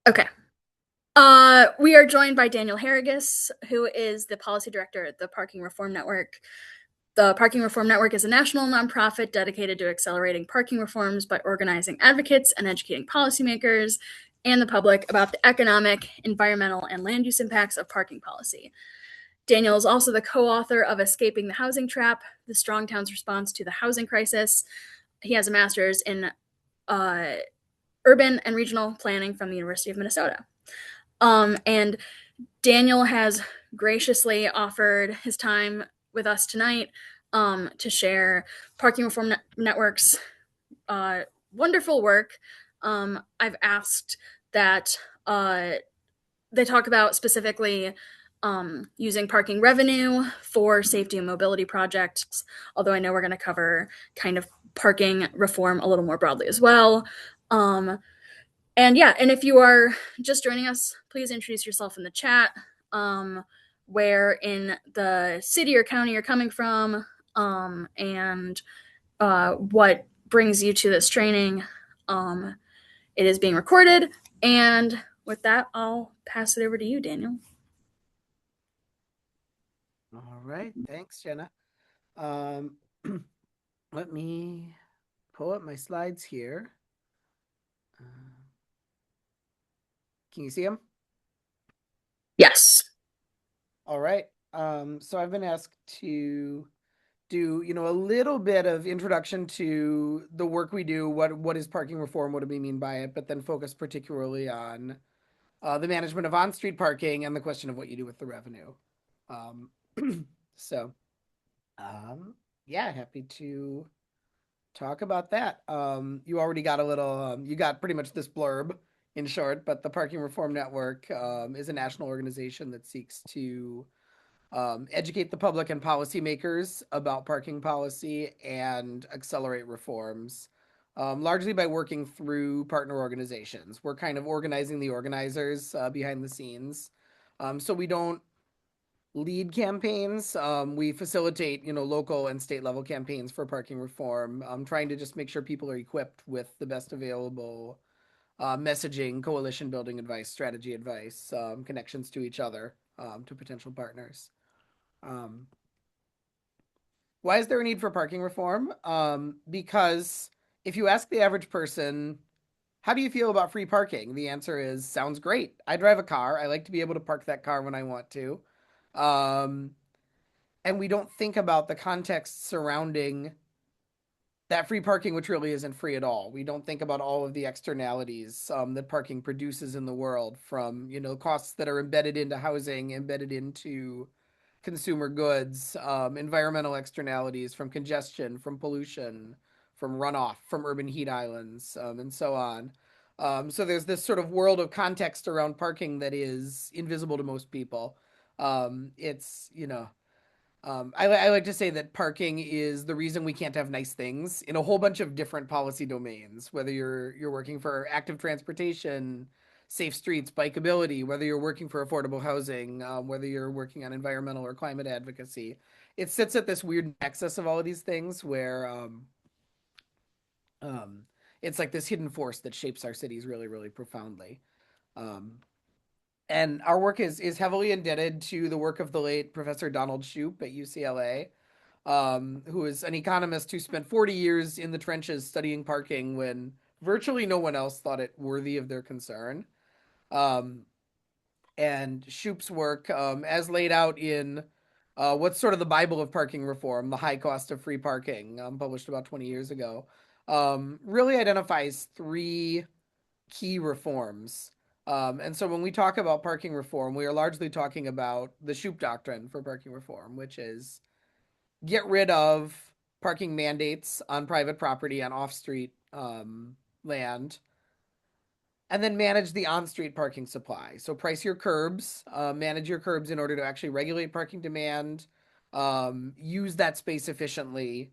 Okay. We are joined by Daniel Harrigus, who is the policy director at the Parking Reform Network. The Parking Reform Network is a national nonprofit dedicated to accelerating parking reforms by organizing advocates and educating policymakers and the public about the economic, environmental, and land use impacts of parking policy. Daniel is also the co author of Escaping the Housing Trap: The Strong Town's Response to the Housing Crisis. He has a master's in uh, urban and regional planning from the University of Minnesota. And Daniel has graciously offered his time with us tonight to share Parking Reform Network's uh, wonderful work. I've asked that they talk about specifically using parking revenue for safety and mobility projects, although I know we're going to cover kind of parking reform a little more broadly as well. Um, and yeah, and if you are just joining us, please introduce yourself in the chat, where in the city or county you're coming from, and what brings you to this training. Um, it is being recorded. And with that, I'll pass it over to you, Daniel. All right. Thanks, Jenna. Um, let me pull up my slides here. Uh, can you see them? Yes. All right. So I've been asked to do, a little bit of introduction to the work we do. What is parking reform? What do we mean by it? But then focus particularly on the management of on-street parking and the question of what you do with the revenue. Um, so, um, yeah, happy to talk about that. You already got a little, you got pretty much this blurb in short, but the Parking Reform Network is a national organization that seeks to educate the public and policymakers about parking policy and accelerate reforms, largely by working through partner organizations. We're kind of organizing the organizers behind the scenes. So we don't lead campaigns. We facilitate, local and state level campaigns for parking reform. Trying to just make sure people are equipped with the best available messaging, coalition building advice, strategy advice, connections to each other, to potential partners. Um, why is there a need for parking reform? Because if you ask the average person, how do you feel about free parking? The answer is sounds great. I drive a car. I like to be able to park that car when I want to. Um, and we don't think about the context surrounding that free parking, which really isn't free at all. We don't think about all of the externalities that parking produces in the world, from costs that are embedded into housing, embedded into consumer goods, environmental externalities from congestion, from pollution, from runoff, from urban heat islands, and so on. So there's this sort of world of context around parking that is invisible to most people. It's I like to say that parking is the reason we can't have nice things in a whole bunch of different policy domains. Whether you're working for active transportation, safe streets, bikeability, whether you're working for affordable housing, whether you're working on environmental or climate advocacy, it sits at this weird nexus of all of these things where um, it's like this hidden force that shapes our cities really, really profoundly. Um, and our work is heavily indebted to the work of the late Professor Donald Shoup at UCLA, who is an economist who spent 40 years in the trenches studying parking when virtually no one else thought it worthy of their concern. Um, and Shoup's work, as laid out in what's sort of the Bible of parking reform, The High Cost of Free Parking, published about 20 years ago, really identifies three key reforms. And so when we talk about parking reform, we are largely talking about the Shoup doctrine for parking reform, which is get rid of parking mandates on private property on off-street land, and then manage the on-street parking supply. So price your curbs, manage your curbs in order to actually regulate parking demand, use that space efficiently,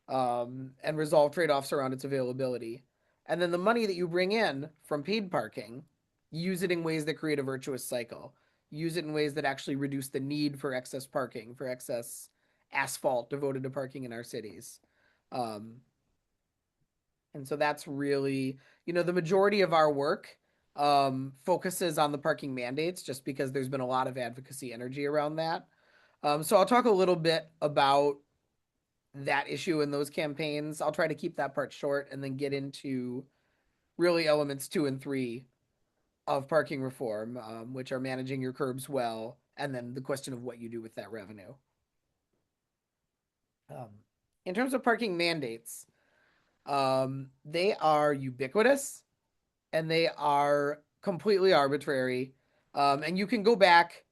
and resolve trade-offs around its availability. And then the money that you bring in from paid parking, use it in ways that create a virtuous cycle. Use it in ways that actually reduce the need for excess parking, for excess asphalt devoted to parking in our cities. Um, and so that's really, the majority of our work focuses on the parking mandates just because there's been a lot of advocacy energy around that. So I'll talk a little bit about that issue in those campaigns. I'll try to keep that part short and then get into really elements 2 and 3 of parking reform, which are managing your curbs well, and then the question of what you do with that revenue. Um, in terms of parking mandates, they are ubiquitous and they are completely arbitrary. And you can go back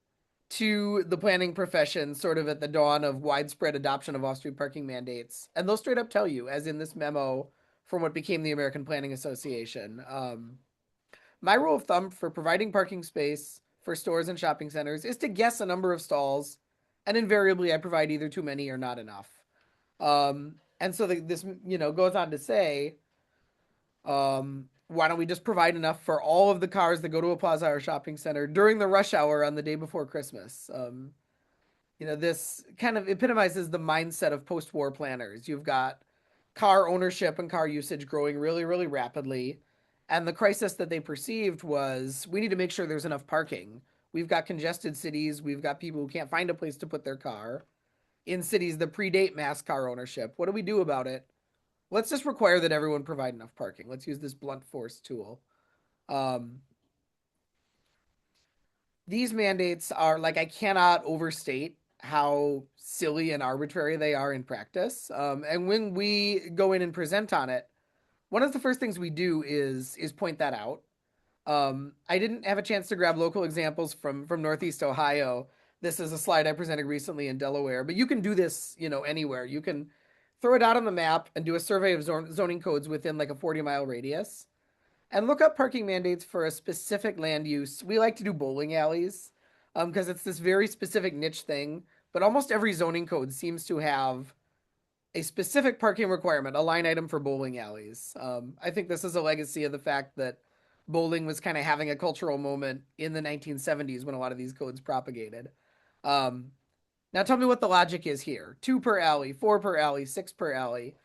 to the planning profession sort of at the dawn of widespread adoption of off-street parking mandates. And they'll straight up tell you, as in this memo from what became the American Planning Association, my rule of thumb for providing parking space for stores and shopping centers is to guess a number of stalls, and invariably I provide either too many or not enough. And so this, goes on to say, why don't we just provide enough for all of the cars that go to a plaza or shopping center during the rush hour on the day before Christmas? This kind of epitomizes the mindset of post-war planners. You've got car ownership and car usage growing really, really rapidly. And the crisis that they perceived was we need to make sure there's enough parking. We've got congested cities. We've got people who can't find a place to put their car in cities that predate mass car ownership. What do we do about it? Let's just require that everyone provide enough parking. Let's use this blunt force tool. Um, these mandates are like, I cannot overstate how silly and arbitrary they are in practice. And when we go in and present on it, one of the first things we do is point that out. I didn't have a chance to grab local examples from Northeast Ohio. This is a slide I presented recently in Delaware, but you can do this, anywhere. You can throw it out on the map and do a survey of zoning codes within like a 40-mile radius and look up parking mandates for a specific land use. We like to do bowling alleys because it's this very specific niche thing, but almost every zoning code seems to have a specific parking requirement, a line item for bowling alleys. I think this is a legacy of the fact that bowling was kind of having a cultural moment in the 1970s when a lot of these codes propagated. Um, Now tell me what the logic is here. 2 per alley, 4 per alley, 6 per alley.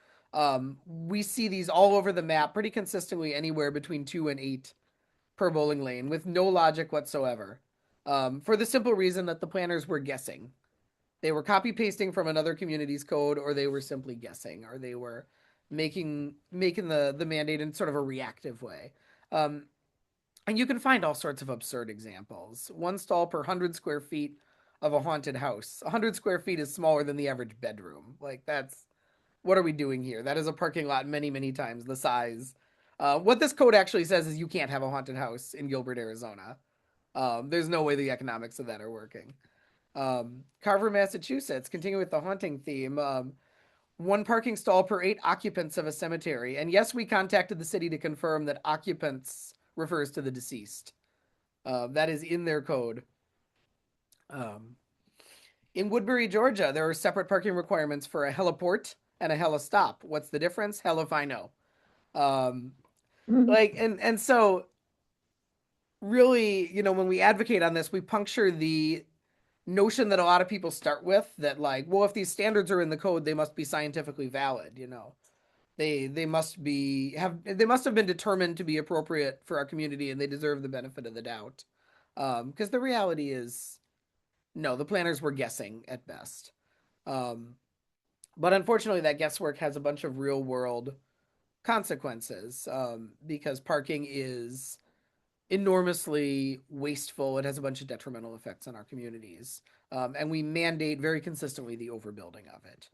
We see these all over the map pretty consistently anywhere between 2 and 8 per bowling lane with no logic whatsoever. For the simple reason that the planners were guessing. They were copy pasting from another community's code, or they were simply guessing, or they were making the mandate in sort of a reactive way. Um, and you can find all sorts of absurd examples. 1 stall per 100 square feet of a haunted house. 100 square feet is smaller than the average bedroom. Like, that's what are we doing here? That is a parking lot many, many times the size. What this code actually says is you can't have a haunted house in Gilbert, Arizona. There's no way the economics of that are working. Carver, Massachusetts, continuing with the haunting theme. 1 parking stall per 8 occupants of a cemetery. And yes, we contacted the city to confirm that occupants refers to the deceased. That is in their code. Um, in Woodbury, Georgia, there are separate parking requirements for a heliport and a helistop. What's the difference? Hell if I know. Um, and so really, when we advocate on this, we puncture the notion that a lot of people start with that like, well, if these standards are in the code, they must be scientifically valid. They must have been determined to be appropriate for our community and they deserve the benefit of the doubt. Because the reality is no, the planners were guessing at best. Um, but unfortunately, that guesswork has a bunch of real world consequences because parking is enormously wasteful. It has a bunch of detrimental effects on our communities. And we mandate very consistently the overbuilding of it.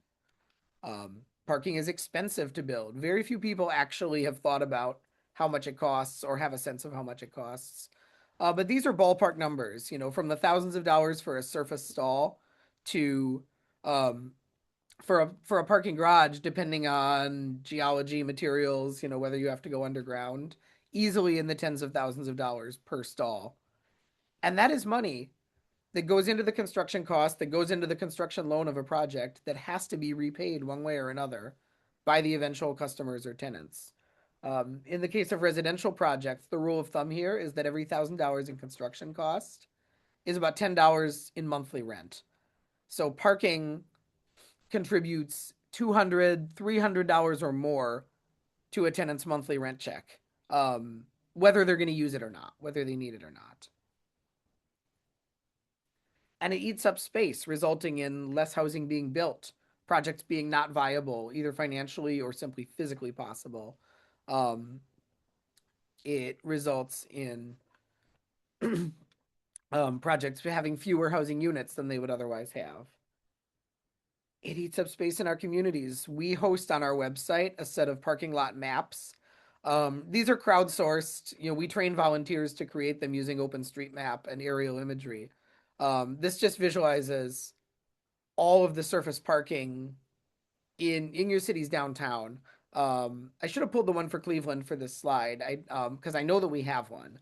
Parking is expensive to build. Very few people actually have thought about how much it costs or have a sense of how much it costs. But these are ballpark numbers, from the thousands of dollars for a surface stall to um, for a parking garage, depending on geology, materials, whether you have to go underground, easily in the tens of thousands of dollars per stall. And that is money that goes into the construction cost, that goes into the construction loan of a project that has to be repaid one way or another by the eventual customers or tenants. In the case of residential projects, the rule of thumb here is that every $1,000 in construction cost is about $10 in monthly rent. So parking contributes $200, $300 or more to a tenant's monthly rent check. whether they're going to use it or not, whether they need it or not. And it eats up space, resulting in less housing being built, projects being not viable, either financially or simply physically possible. Um, it results in projects having fewer housing units than they would otherwise have. It eats up space in our communities. We host on our website a set of parking lot maps. These are crowdsourced. We train volunteers to create them using OpenStreetMap and aerial imagery. This just visualizes all of the surface parking in your city's downtown. I should have pulled the one for Cleveland for this slide. Because I know that we have one.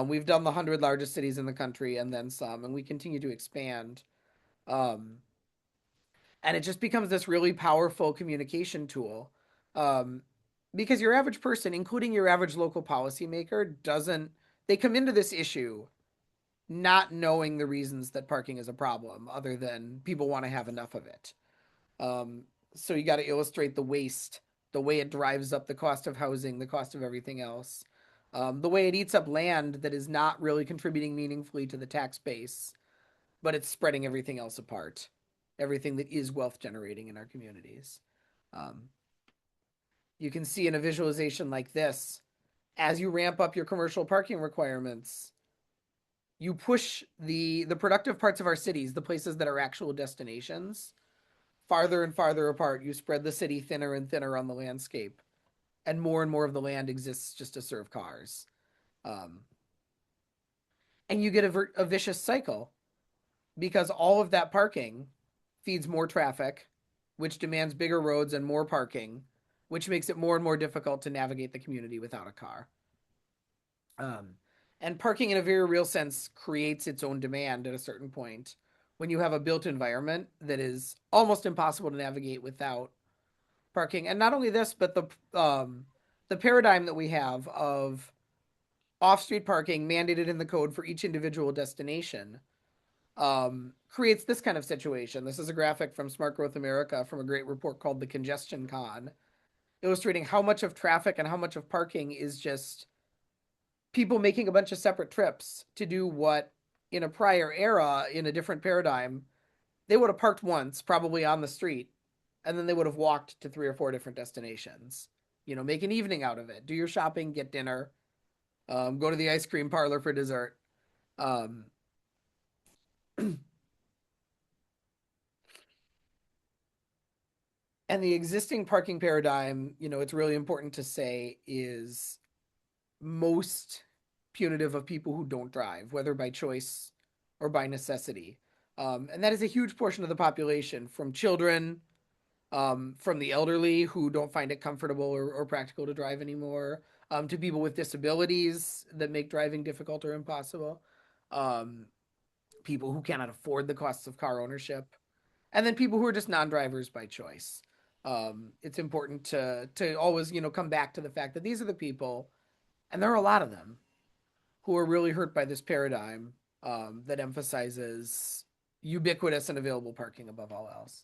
We've done the 100 largest cities in the country and then some, and we continue to expand. Um, and it just becomes this really powerful communication tool. Um, because your average person, including your average local policymaker, doesn't, they come into this issue not knowing the reasons that parking is a problem, other than people want to have enough of it. Um, so you got to illustrate the waste, the way it drives up the cost of housing, the cost of everything else, the way it eats up land that is not really contributing meaningfully to the tax base, but it's spreading everything else apart, everything that is wealth generating in our communities. Um, you can see in a visualization like this, as you ramp up your commercial parking requirements, you push the productive parts of our cities, the places that are actual destinations, farther and farther apart. You spread the city thinner and thinner on the landscape, and more of the land exists just to serve cars. Um, and you get a vicious cycle because all of that parking feeds more traffic, which demands bigger roads and more parking, which makes it more and more difficult to navigate the community without a car. Um, and parking, in a very real sense, creates its own demand at a certain point when you have a built environment that is almost impossible to navigate without parking. And not only this, but the paradigm that we have of off-street parking mandated in the code for each individual destination creates this kind of situation. This is a graphic from Smart Growth America from a great report called The Congestion Con, illustrating how much of traffic and how much of parking is just people making a bunch of separate trips to do what in a prior era, in a different paradigm, they would have parked once, probably on the street, and then they would have walked to 3 or 4 different destinations. Make an evening out of it. Do your shopping, get dinner, go to the ice cream parlor for dessert. Um, and the existing parking paradigm, it's really important to say, is most punitive of people who don't drive, whether by choice or by necessity. And that is a huge portion of the population, from children, from the elderly who don't find it comfortable or practical to drive anymore, to people with disabilities that make driving difficult or impossible, um, people who cannot afford the costs of car ownership, and then people who are just non-drivers by choice. It's important to always come back to the fact that these are the people, and there are a lot of them, who are really hurt by this paradigm that emphasizes ubiquitous and available parking above all else.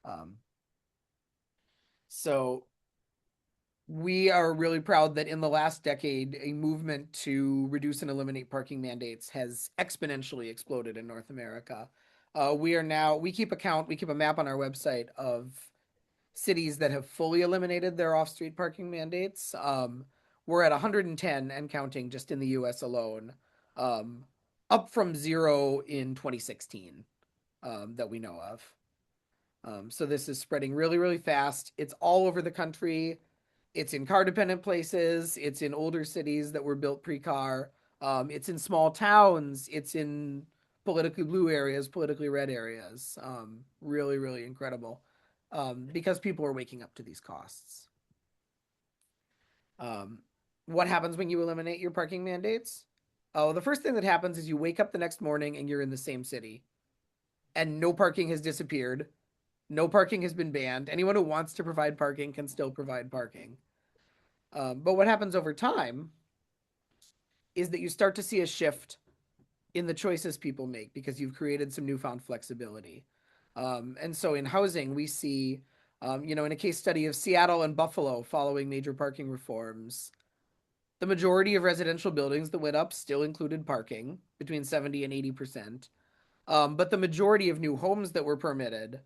Um, so we are really proud that in the last decade, a movement to reduce and eliminate parking mandates has exponentially exploded in North America. We keep a map on our website of cities that have fully eliminated their off-street parking mandates. We're at 110 and counting just in the US alone, um, up from 0 in 2016 that we know of. So this is spreading really, really fast. It's all over the country. It's in car dependent places. It's in older cities that were built pre-car. It's in small towns. It's in politically blue areas, politically red areas. Really, really incredible. Because people are waking up to these costs. Um, what happens when you eliminate your parking mandates? Oh, the first thing that happens is you wake up the next morning and you're in the same city, and no parking has disappeared. No parking has been banned. Anyone who wants to provide parking can still provide parking. But what happens over time is that you start to see a shift in the choices people make because you've created some newfound flexibility. And so in housing, we see, in a case study of Seattle and Buffalo following major parking reforms, The majority of residential buildings that went up still included parking, between 70 and 80%. But the majority of new homes that were permitted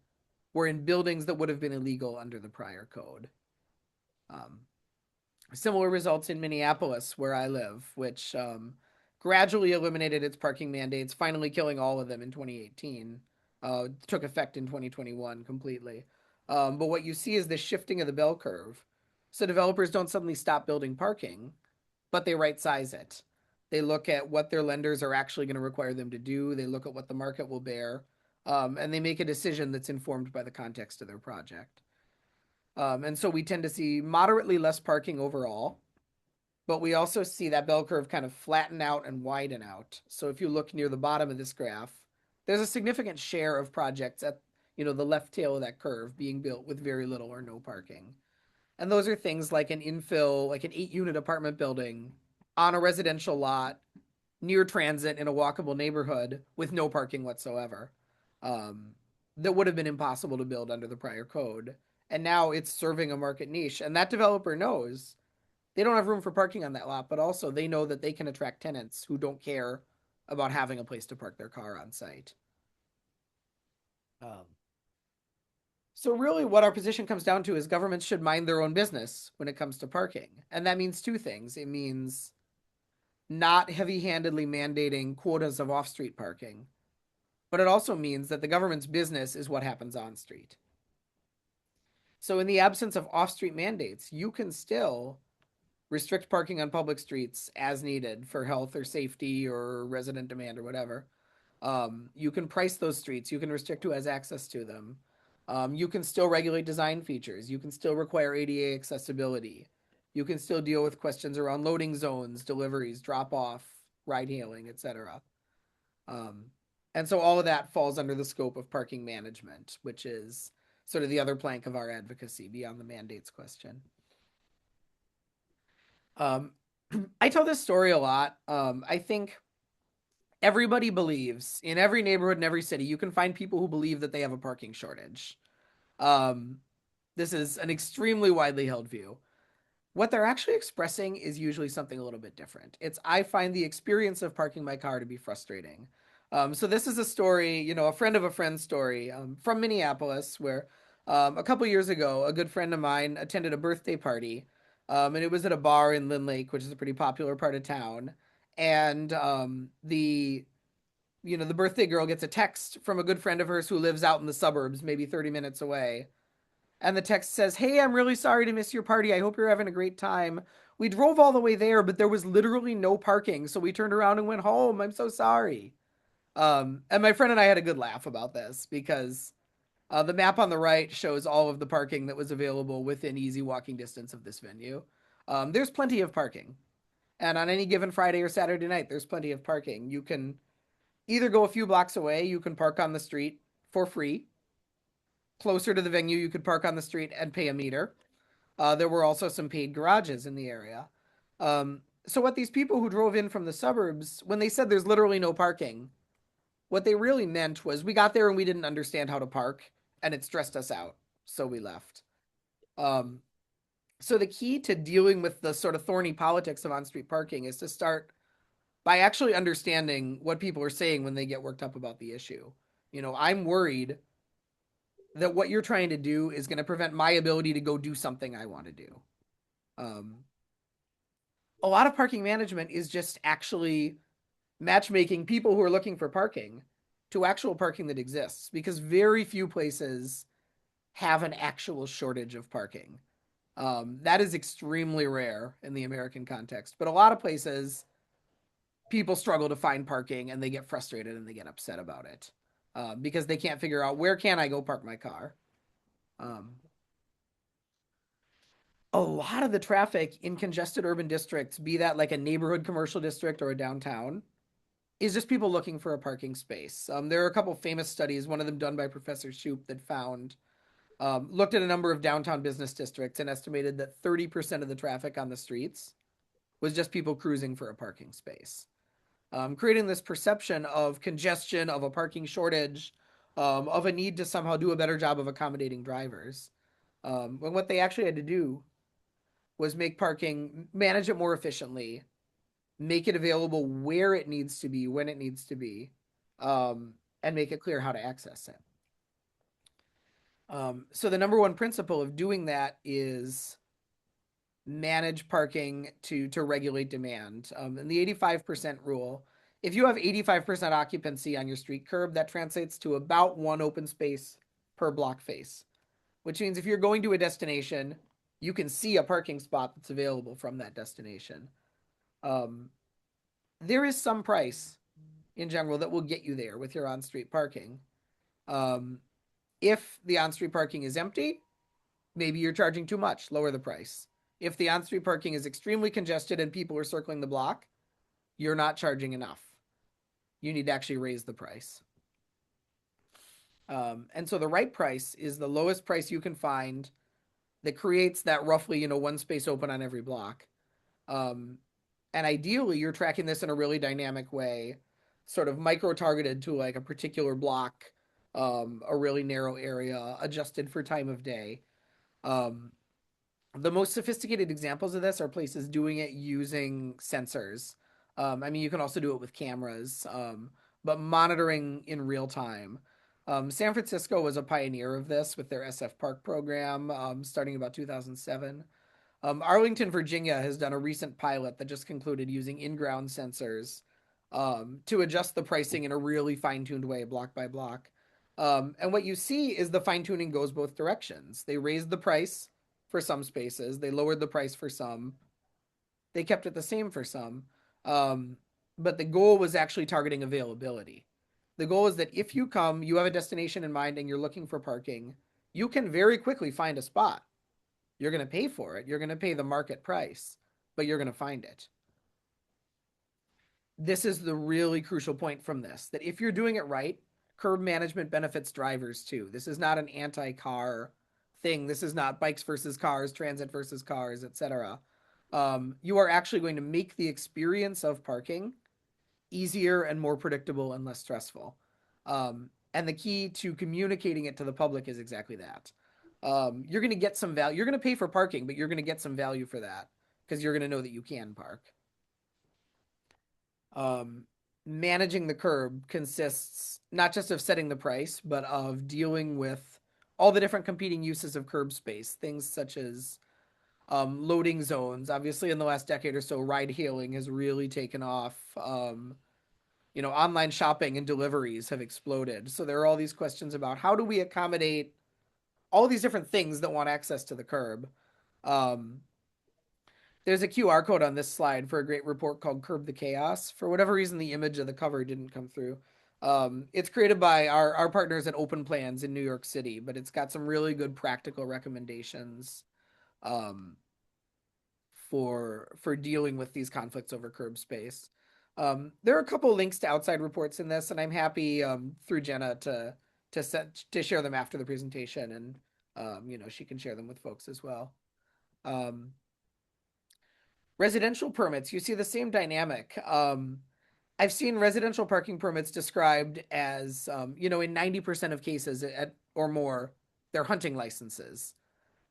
were in buildings that would have been illegal under the prior code. Um, Similar results in Minneapolis, where I live, which gradually eliminated its parking mandates, finally killing all of them in 2018. Took effect in 2021 completely. But what you see is the shifting of the bell curve. So developers don't suddenly stop building parking, but they right size it. They look at what their lenders are actually going to require them to do. They look at what the market will bear, and they make a decision that's informed by the context of their project. And so we tend to see moderately less parking overall, but we also see that bell curve kind of flatten out and widen out. So if you look near the bottom of this graph, there's a significant share of projects at the left tail of that curve being built with very little or no parking. And those are things like an infill, like an 8-unit apartment building on a residential lot near transit in a walkable neighborhood with no parking whatsoever. Um, that would have been impossible to build under the prior code. And now it's serving a market niche. And that developer knows they don't have room for parking on that lot, but also they know that they can attract tenants who don't care about having a place to park their car on site. Um, so really what our position comes down to is governments should mind their own business when it comes to parking. And that means two things. It means not heavy-handedly mandating quotas of off-street parking, but it also means that the government's business is what happens on street. So in the absence of off-street mandates, you can still restrict parking on public streets as needed for health or safety or resident demand or whatever. You can price those streets. You can restrict who has access to them. You can still regulate design features. You can still require ADA accessibility. You can still deal with questions around loading zones, deliveries, drop off, ride hailing, etc. Um, and so all of that falls under the scope of parking management, which is sort of the other plank of our advocacy beyond the mandates question. Um, I tell this story a lot. I think everybody believes in every neighborhood in every city, you can find people who believe that they have a parking shortage. Um, this is an extremely widely held view. What they're actually expressing is usually something a little bit different. I find the experience of parking my car to be frustrating. So this is a story, a friend of a friend's story from Minneapolis, where a couple years ago, a good friend of mine attended a birthday party, and it was at a bar in Lynn Lake, which is a pretty popular part of town. And the birthday girl gets a text from a good friend of hers who lives out in the suburbs, maybe 30 minutes away. And the text says, "Hey, I'm really sorry to miss your party. I hope you're having a great time. We drove all the way there, but there was literally no parking. So we turned around and went home. I'm so sorry." And my friend and I had a good laugh about this because the map on the right shows all of the parking that was available within easy walking distance of this venue. There's plenty of parking. And on any given Friday or Saturday night, there's plenty of parking. You can either go a few blocks away, you can park on the street for free. Closer to the venue, you could park on the street and pay a meter. There were also some paid garages in the area. So what these people who drove in from the suburbs, when they said there's literally no parking, what they really meant was we got there and we didn't understand how to park, and it stressed us out, so we left. Um, so the key to dealing with the sort of thorny politics of on-street parking is to start by actually understanding what people are saying when they get worked up about the issue. I'm worried that what you're trying to do is going to prevent my ability to go do something I want to do. Um, a lot of parking management is just actually matchmaking people who are looking for parking to actual parking that exists because very few places have an actual shortage of parking. That is extremely rare in the American context, but a lot of places people struggle to find parking and they get frustrated and they get upset about it because they can't figure out where can I go park my car. Um, a lot of the traffic in congested urban districts, be that like a neighborhood commercial district or a downtown, is just people looking for a parking space. There are a couple famous studies, one of them done by Professor Shoup, that looked at a number of downtown business districts and estimated that 30% of the traffic on the streets was just people cruising for a parking space. Creating this perception of congestion, of a parking shortage, of a need to somehow do a better job of accommodating drivers. When what they actually had to do was make parking, manage it more efficiently, make it available where it needs to be, when it needs to be, um, and make it clear how to access it. So the number one principle of doing that is manage parking to regulate demand. And the 85% rule, if you have 85% occupancy on your street curb, that translates to about one open space per block face, which means if you're going to a destination, you can see a parking spot that's available from that destination. Um, there is some price in general that will get you there with your on-street parking. Um, if the on-street parking is empty, maybe you're charging too much, lower the price. If the on-street parking is extremely congested and people are circling the block, you're not charging enough. You need to actually raise the price. And so the right price is the lowest price you can find that creates that roughly, one space open on every block. Um, and ideally, you're tracking this in a really dynamic way, sort of micro targeted to like a particular block, a really narrow area, adjusted for time of day. Um, the most sophisticated examples of this are places doing it using sensors. I mean, you can also do it with cameras, but monitoring in real time. San Francisco was a pioneer of this with their SF Park program, starting about 2007. Arlington, Virginia has done a recent pilot that just concluded using in-ground sensors to adjust the pricing in a really fine-tuned way, block by block. And what you see is the fine-tuning goes both directions. They raised the price for some spaces, they lowered the price for some, they kept it the same for some. Um, but the goal was actually targeting availability. The goal is that if you come, you have a destination in mind and you're looking for parking, you can very quickly find a spot. You're going to pay for it. You're going to pay the market price, but you're going to find it. This is the really crucial point from this, that if you're doing it right, curb management benefits drivers too. This is not an anti-car thing. This is not bikes versus cars, transit versus cars, etc. You are actually going to make the experience of parking easier and more predictable and less stressful. And the key to communicating it to the public is exactly that. You're going to get some value. You're going to pay for parking, but you're going to get some value for that because you're going to know that you can park. Um, Managing the curb consists not just of setting the price, but of dealing with all the different competing uses of curb space, things such as loading zones. Obviously, in the last decade or so, ride hailing has really taken off. Online shopping and deliveries have exploded. So there are all these questions about how do we accommodate all these different things that want access to the curb. Um, there's a QR code on this slide for a great report called Curb the Chaos. For whatever reason, the image of the cover didn't come through. It's created by our partners at Open Plans in New York City, but it's got some really good practical recommendations um, for dealing with these conflicts over curb space. There are a couple links to outside reports in this, and I'm happy through Jenna to share them after the presentation, and she can share them with folks as well. Um, Residential permits, you see the same dynamic. I've seen residential parking permits described as, in 90% of cases or more, they're hunting licenses.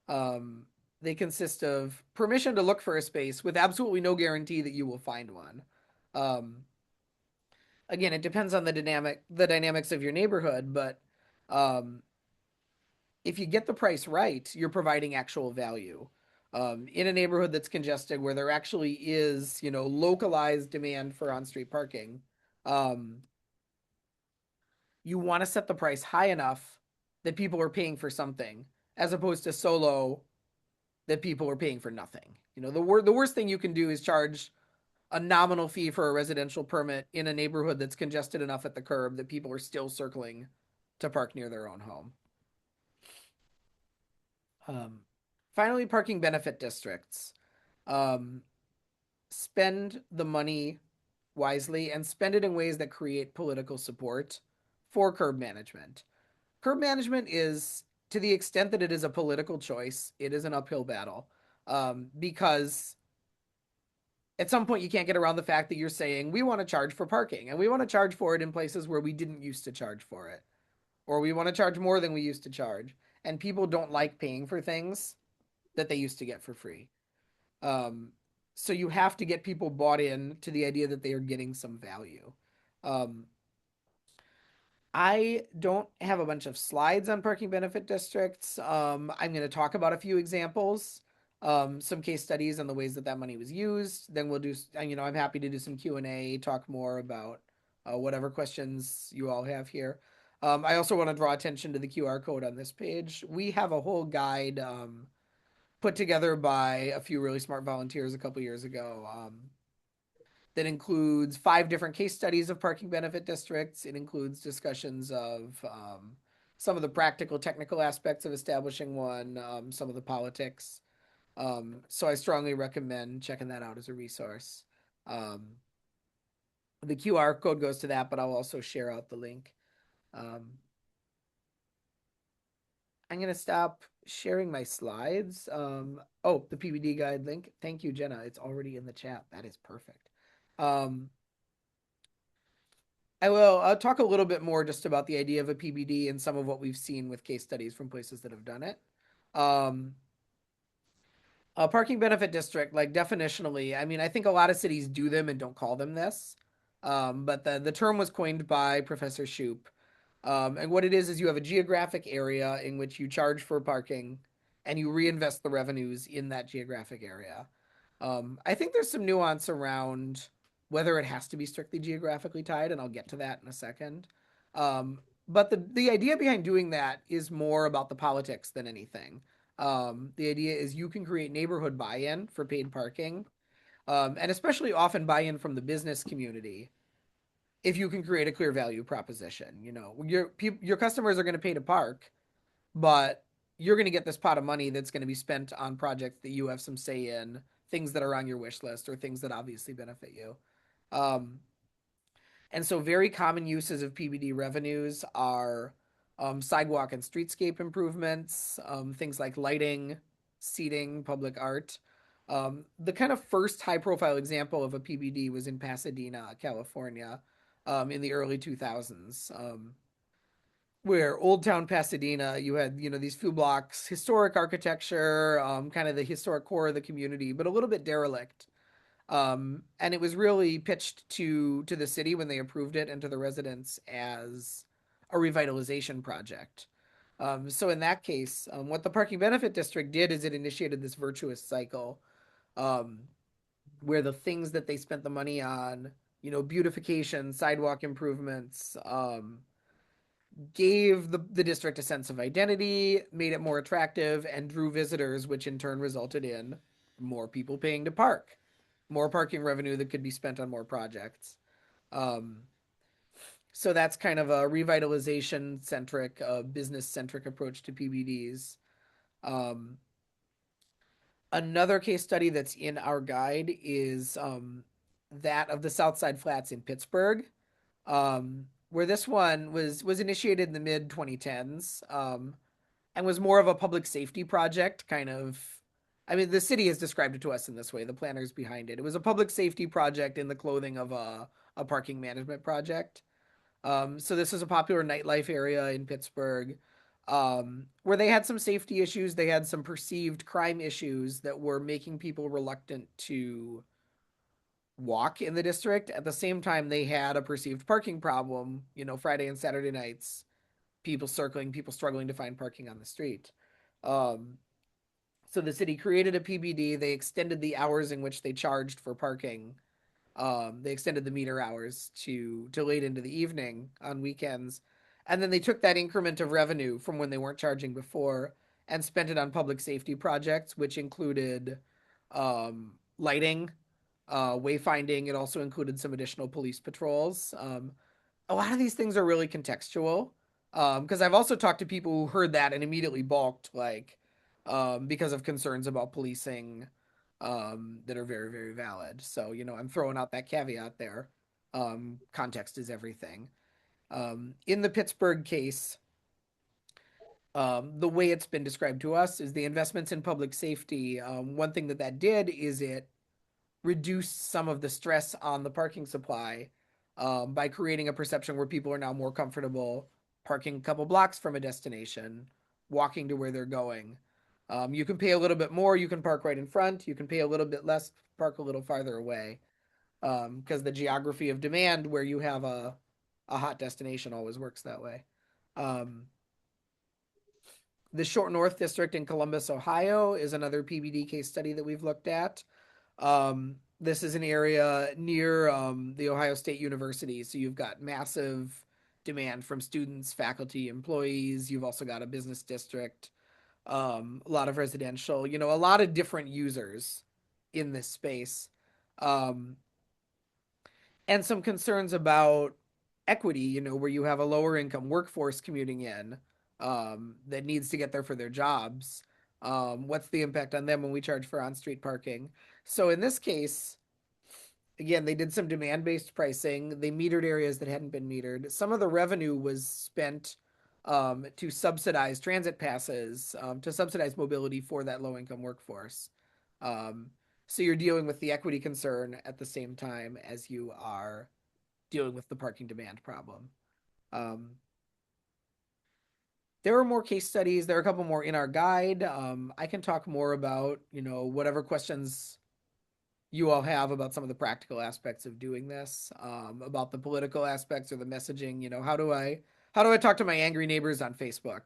Um, they consist of permission to look for a space with absolutely no guarantee that you will find one. Um, Again, it depends on the dynamics of your neighborhood, but um, if you get the price right, you're providing actual value. In a neighborhood that's congested where there actually is, localized demand for on-street parking, um, you want to set the price high enough that people are paying for something, as opposed to so low that people are paying for nothing. The worst thing you can do is charge a nominal fee for a residential permit in a neighborhood that's congested enough at the curb that people are still circling to park near their own home. Um, Finally, parking benefit districts. Um, Spend the money wisely and spend it in ways that create political support for curb management. Curb management is, to the extent that it is a political choice, it is an uphill battle because at some point you can't get around the fact that you're saying we want to charge for parking and we want to charge for it in places where we didn't used to charge for it, or we want to charge more than we used to charge. And people don't like paying for things that they used to get for free. Um, so you have to get people bought in to the idea that they are getting some value. Um, I don't have a bunch of slides on parking benefit districts. I'm going to talk about a few examples, some case studies on the ways that that money was used. Then we'll do, I'm happy to do some Q&A, talk more about whatever questions you all have here. I also want to draw attention to the QR code on this page. We have a whole guide put together by a few really smart volunteers a couple years ago. That includes 5 different case studies of parking benefit districts. It includes discussions of some of the practical, technical aspects of establishing one, some of the politics. So I strongly recommend checking that out as a resource. Um, the QR code goes to that, but I'll also share out the link. Um, I'm going to stop sharing my slides. Oh, the PBD guide link. Thank you, Jenna. It's already in the chat. That is perfect. Um, I'll talk a little bit more just about the idea of a PBD and some of what we've seen with case studies from places that have done it. Um, a parking benefit district, like definitionally, I mean, I think a lot of cities do them and don't call them this. But the term was coined by Professor Shoup. And what it is you have a geographic area in which you charge for parking and you reinvest the revenues in that geographic area. I think there's some nuance around whether it has to be strictly geographically tied, and I'll get to that in a second. But the idea behind doing that is more about the politics than anything. The idea is you can create neighborhood buy-in for paid parking, and especially often buy-in from the business community if you can create a clear value proposition. Your customers are going to pay to park, but you're going to get this pot of money that's going to be spent on projects that you have some say in, things that are on your wish list or things that obviously benefit you. Um, and so, very common uses of PBD revenues are sidewalk and streetscape improvements, things like lighting, seating, public art. The kind of first high profile example of a PBD was in Pasadena, California, in the early 2000s. Where Old Town Pasadena, you had, these few blocks, historic architecture, kind of the historic core of the community, but a little bit derelict. And it was really pitched to the city when they approved it and to the residents as a revitalization project. So in that case, what the parking benefit district did is it initiated this virtuous cycle, um, where the things that they spent the money on, beautification, sidewalk improvements, gave the district a sense of identity, made it more attractive, and drew visitors, which in turn resulted in more people paying to park, more parking revenue that could be spent on more projects. Um, so that's kind of a revitalization centric, business centric approach to PBDs. Um, Another case study that's in our guide is that of the Southside Flats in Pittsburgh, where this one was initiated in the mid 2010s, and was more of a public safety project, kind of. I mean, the city has described it to us in this way. The planners behind it. It was a public safety project in the clothing of a parking management project. So this is a popular nightlife area in Pittsburgh, where they had some safety issues. They had some perceived crime issues that were making people reluctant to walk in the district. At the same time, they had a perceived parking problem, Friday and Saturday nights, people circling, people struggling to find parking on the street. Um, so the city created a PBD. They extended the hours in which they charged for parking. They extended the meter hours to late into the evening on weekends. And then they took that increment of revenue from when they weren't charging before and spent it on public safety projects, which included lighting, wayfinding. It also included some additional police patrols. A lot of these things are really contextual. Because I've also talked to people who heard that and immediately balked, like, because of concerns about policing, that are very, very valid. So, I'm throwing out that caveat there. Context is everything. In the Pittsburgh case, the way it's been described to us is the investments in public safety. One thing that did is it reduced some of the stress on the parking supply, by creating a perception where people are now more comfortable parking a couple blocks from a destination, walking to where they're going. You can pay a little bit more, you can park right in front. You can pay a little bit less, park a little farther away. Because the geography of demand, where you have a hot destination, always works that way. Um, the Short North District in Columbus, Ohio, is another PBD case study that we've looked at. This is an area near the Ohio State University, so you've got massive demand from students, faculty, employees. You've also got a business district, a lot of residential, a lot of different users in this space. Um, and some concerns about equity, where you have a lower income workforce commuting in that needs to get there for their jobs. What's the impact on them when we charge for on street parking? So in this case, again, they did some demand based pricing. They metered areas that hadn't been metered. Some of the revenue was spent to subsidize transit passes, to subsidize mobility for that low income workforce. Um, so you're dealing with the equity concern at the same time as you are dealing with the parking demand problem. Um, there are more case studies. There are a couple more in our guide. I can talk more about, whatever questions you all have about some of the practical aspects of doing this, about the political aspects or the messaging. How do I talk to my angry neighbors on Facebook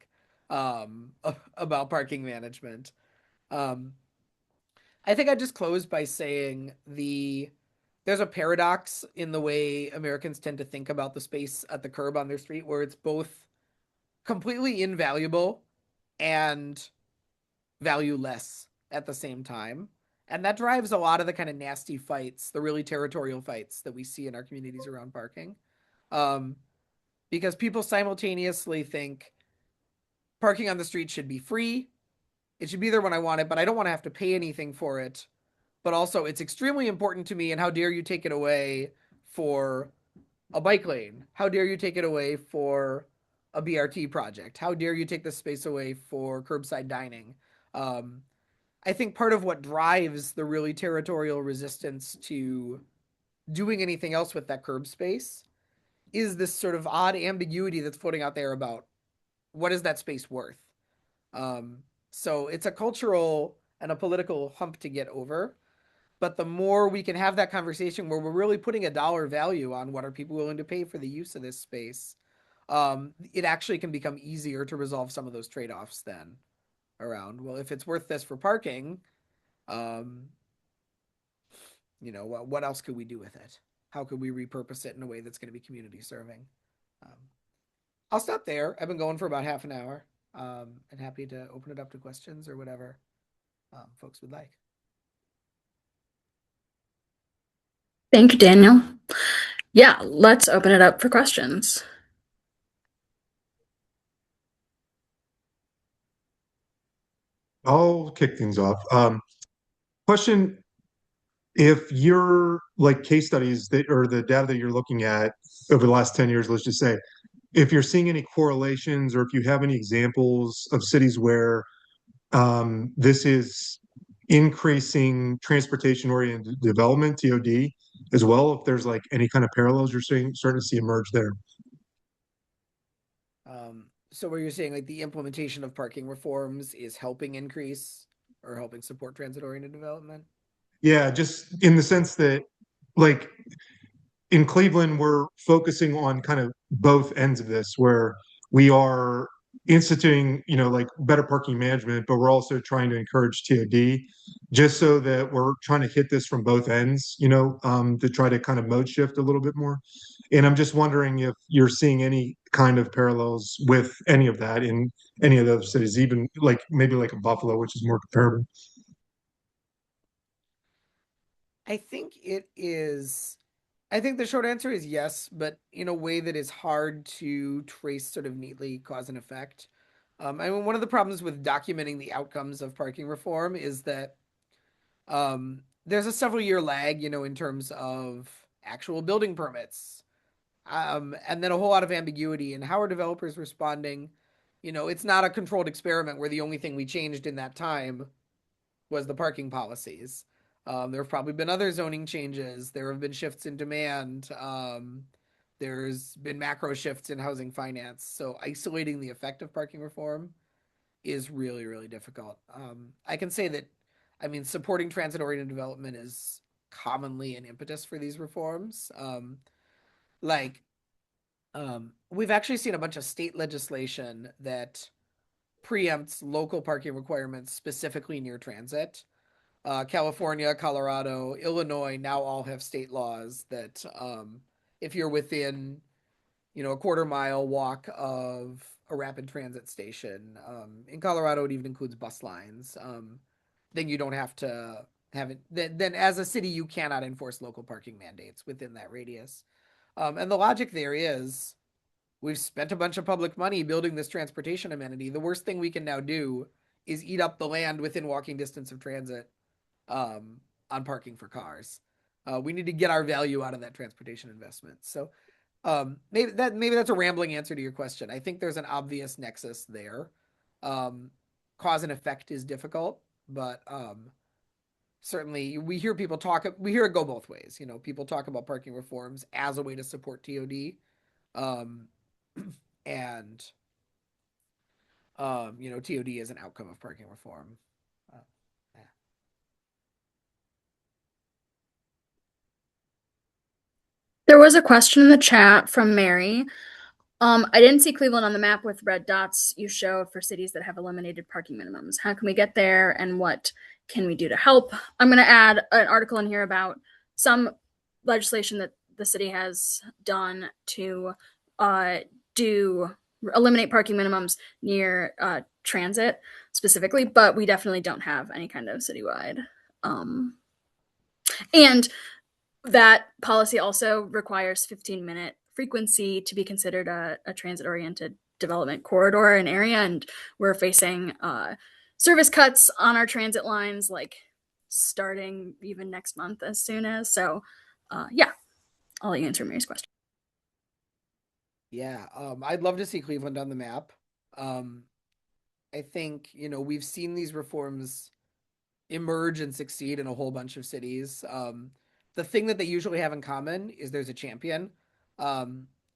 about parking management? Um, I think I just closed by saying there's a paradox in the way Americans tend to think about the space at the curb on their street, where it's both completely invaluable and valueless at the same time. And that drives a lot of the kind of nasty fights, the really territorial fights that we see in our communities around parking. Um, because people simultaneously think parking on the street should be free. It should be there when I want it, but I don't want to have to pay anything for it. But also, it's extremely important to me, and how dare you take it away for a bike lane? How dare you take it away for a BRT project? How dare you take this space away for curbside dining? Um, I think part of what drives the really territorial resistance to doing anything else with that curb space is this sort of odd ambiguity that's floating out there about what is that space worth. Um, so it's a cultural and a political hump to get over. But the more we can have that conversation where we're really putting a dollar value on what are people willing to pay for the use of this space, it actually can become easier to resolve some of those trade-offs then around, well, if it's worth this for parking, um, what else could we do with it? How could we repurpose it in a way that's going to be community serving? Um, I'll stop there. I've been going for about half an hour, and happy to open it up to questions or whatever folks would like. Thank you, Daniel. Yeah, let's open it up for questions. I'll kick things off. Question: if your like case studies that or the data that you're looking at over the last 10 years, let's just say, if you're seeing any correlations or if you have any examples of cities where this is increasing transportation-oriented development, TOD, as well, if there's like any kind of parallels you're seeing starting to see emerge there. So where you're saying like the implementation of parking reforms is helping increase or helping support transit-oriented development? Yeah, just in the sense that like in Cleveland, we're focusing on kind of both ends of this, where we are instituting, like better parking management, but we're also trying to encourage TOD, just so that we're trying to hit this from both ends, to try to kind of mode shift a little bit more. And I'm just wondering if you're seeing any kind of parallels with any of that in any of those cities, even like maybe like a Buffalo, which is more comparable. I think it is. I think the short answer is yes, but in a way that is hard to trace sort of neatly cause and effect. I mean, one of the problems with documenting the outcomes of parking reform is that there's a several year lag, in terms of actual building permits, and then a whole lot of ambiguity. And how are developers responding? It's not a controlled experiment where the only thing we changed in that time was the parking policies. There have probably been other zoning changes. There have been shifts in demand. There's been macro shifts in housing finance. So isolating the effect of parking reform is really, really difficult. I can say that, I mean, supporting transit oriented development is commonly an impetus for these reforms. Like, we've actually seen a bunch of state legislation that preempts local parking requirements specifically near transit. California, Colorado, Illinois now all have state laws that if you're within, a quarter mile walk of a rapid transit station, in Colorado it even includes bus lines. Then you don't have to have it. Then as a city you cannot enforce local parking mandates within that radius. And the logic there is we've spent a bunch of public money building this transportation amenity. The worst thing we can now do is eat up the land within walking distance of transit on parking for cars. We need to get our value out of that transportation investment. So maybe that's a rambling answer to your question. I think there's an obvious nexus there. Cause and effect is difficult, but certainly we hear people talk. We hear it go both ways. People talk about parking reforms as a way to support TOD, um, and TOD is an outcome of parking reform. Uh, yeah. There was a question in the chat from Mary. I didn't see Cleveland on the map with red dots you showed for cities that have eliminated parking minimums. How can we get there and what can we do to help? I'm going to add an article in here about some legislation that the city has done to do eliminate parking minimums near transit specifically, but we definitely don't have any kind of citywide. And that policy also requires 15-minute frequency to be considered a transit-oriented development corridor and area, and we're facing service cuts on our transit lines, like starting even next month as soon as. So, yeah, I'll let you answer Mary's question. Yeah, I'd love to see Cleveland on the map. I think, we've seen these reforms emerge and succeed in a whole bunch of cities. The thing that they usually have in common is there's a champion. I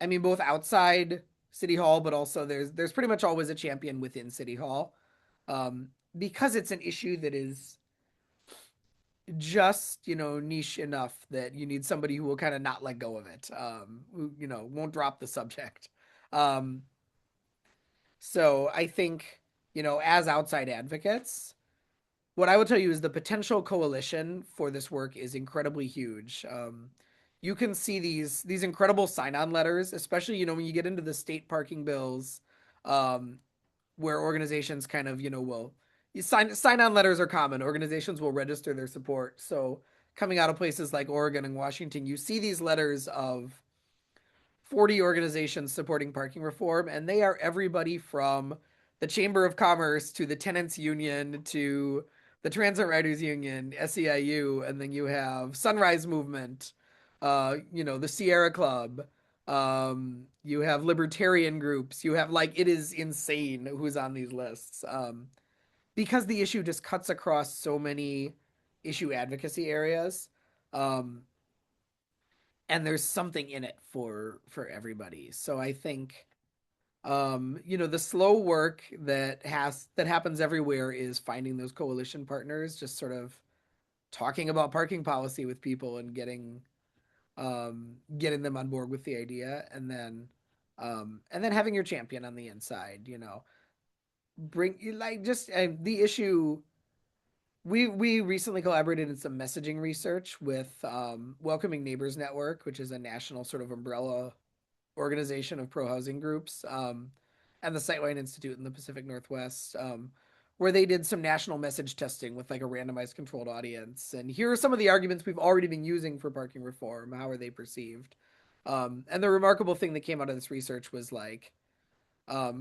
mean, both outside City Hall, but also there's pretty much always a champion within City Hall, because it's an issue that is just niche enough that you need somebody who will kind of not let go of it, who won't drop the subject. Um, so I think as outside advocates, what I will tell you is the potential coalition for this work is incredibly huge. You can see these incredible sign-on letters, especially when you get into the state parking bills, um, where organizations kind of will sign-on letters are common. Organizations will register their support. So coming out of places like Oregon and Washington, you see these letters of 40 organizations supporting parking reform, and they are everybody from the Chamber of Commerce to the Tenants Union to the Transit Riders Union, SEIU, and then you have Sunrise Movement, the Sierra Club, you have libertarian groups, you have it is insane who's on these lists, because the issue just cuts across so many issue advocacy areas. Um, and there's something in it for everybody. So I think the slow work that happens everywhere is finding those coalition partners, just sort of talking about parking policy with people and getting them on board with the idea, and then having your champion on the inside, bring just the issue. We recently collaborated in some messaging research with Welcoming Neighbors Network, which is a national sort of umbrella organization of pro housing groups, and the Sightline Institute in the Pacific Northwest, where they did some national message testing with a randomized controlled audience. And here are some of the arguments we've already been using for parking reform. How are they perceived? And the remarkable thing that came out of this research was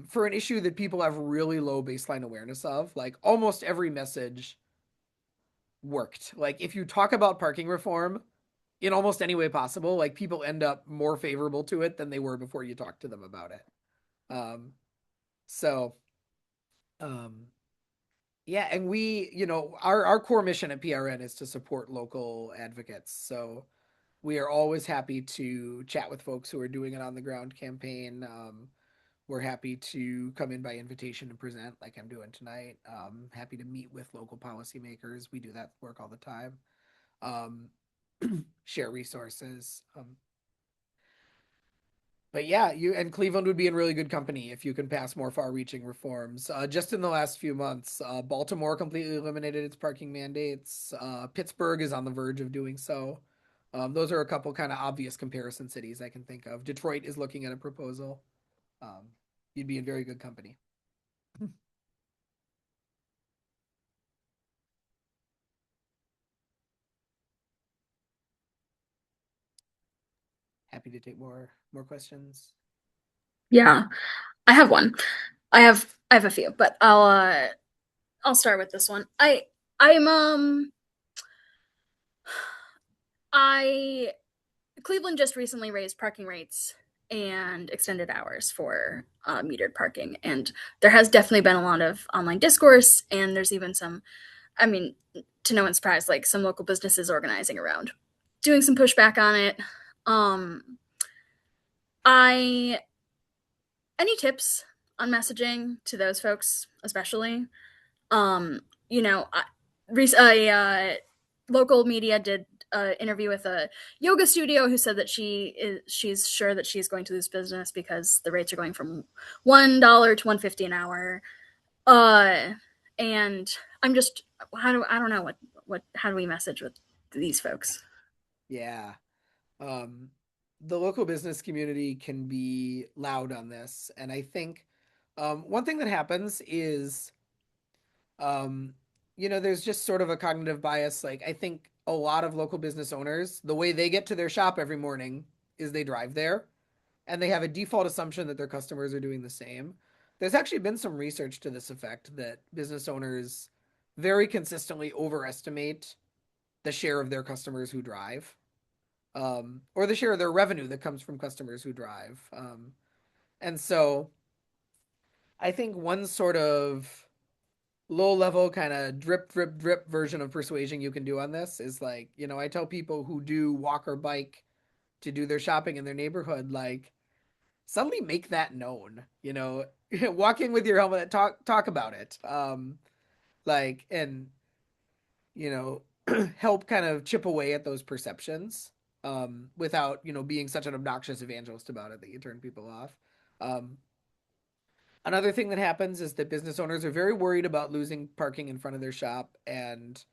for an issue that people have really low baseline awareness of, almost every message worked. If you talk about parking reform in almost any way possible, people end up more favorable to it than they were before you talked to them about it. So, yeah, and our core mission at PRN is to support local advocates. So we are always happy to chat with folks who are doing an on the ground campaign. we're happy to come in by invitation and present like I'm doing tonight. Happy to meet with local policymakers. We do that work all the time. Um, share resources. But yeah, you and Cleveland would be in really good company if you can pass more far-reaching reforms. Just in the last few months, Baltimore completely eliminated its parking mandates. Pittsburgh is on the verge of doing so. Those are a couple kind of obvious comparison cities I can think of. Detroit is looking at a proposal. Um, you'd be in very good company. Happy to take more questions. Yeah, I have one. I have a few, but I'll start with this one. I'm I Cleveland just recently raised parking rates and extended hours for metered parking, and there has definitely been a lot of online discourse, and there's even some, I mean, to no one's surprise, like some local businesses organizing around doing some pushback on it. I Any tips on messaging to those folks, especially? Um, you know, local media did an interview with a yoga studio who said that she's sure that she's going to lose business because the rates are going from $1 to 150 an hour. Uh, and I'm just I don't know what how do we message with these folks? Yeah. Um, the local business community can be loud on this, and I think one thing that happens is um, there's just sort of a cognitive bias. Like, I think a lot of local business owners, the way they get to their shop every morning is they drive there and they have a default assumption that their customers are doing the same. There's actually been some research to this effect that business owners very consistently overestimate the share of their customers who drive, or the share of their revenue that comes from customers who drive. And so I think one sort of low level kind of drip drip drip version of persuasion you can do on this is like, I tell people who do walk or bike to do their shopping in their neighborhood, like, suddenly make that known, walking with your helmet, talk about it. Like, and you know help kind of chip away at those perceptions, without being such an obnoxious evangelist about it that you turn people off. um, Another thing that happens is that business owners are very worried about losing parking in front of their shop, and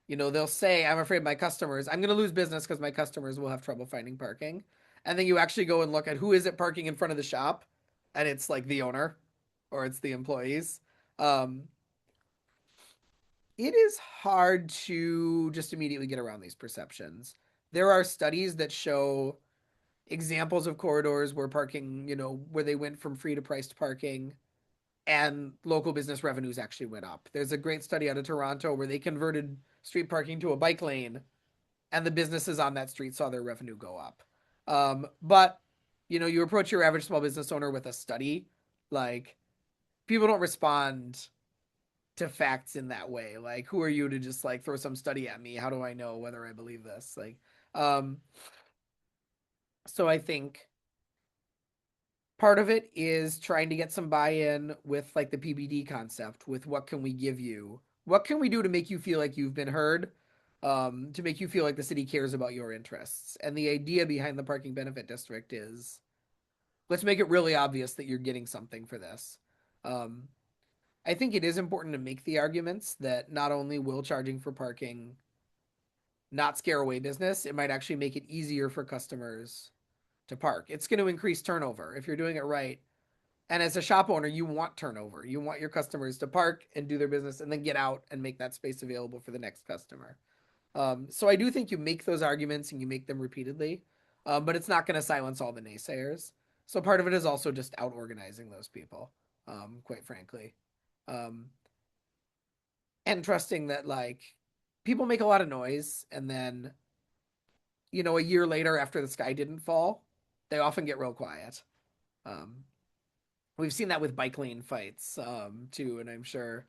they'll say, I'm afraid I'm going to lose business because my customers will have trouble finding parking. And then you actually go and look at who is it parking in front of the shop, and it's like the owner or it's the employees. um, it is hard to just immediately get around these perceptions. There are studies that show examples of corridors where parking, where they went from free to priced parking and local business revenues actually went up. There's a great study out of Toronto where they converted street parking to a bike lane and the businesses on that street saw their revenue go up. But you approach your average small business owner with a study, like, people don't respond to facts in that way. Like, who are you to just like throw some study at me? How do I know whether I believe this? Like, um, so I think part of it is trying to get some buy-in with like the PBD concept, with what can we give you? What can we do to make you feel like you've been heard? To make you feel like the city cares about your interests. And the idea behind the parking benefit district is, let's make it really obvious that you're getting something for this. Um, I think it is important to make the arguments that not only will charging for parking not scare away business, it might actually make it easier for customers to park. It's going to increase turnover if you're doing it right. And as a shop owner, you want turnover. You want your customers to park and do their business and then get out and make that space available for the next customer. So I do think you make those arguments and you make them repeatedly, but it's not going to silence all the naysayers. So part of it is also just out organizing those people, quite frankly, um, and trusting that, like, people make a lot of noise, and then a year later after the sky didn't fall, they often get real quiet. Um, we've seen that with bike lane fights, too, and I'm sure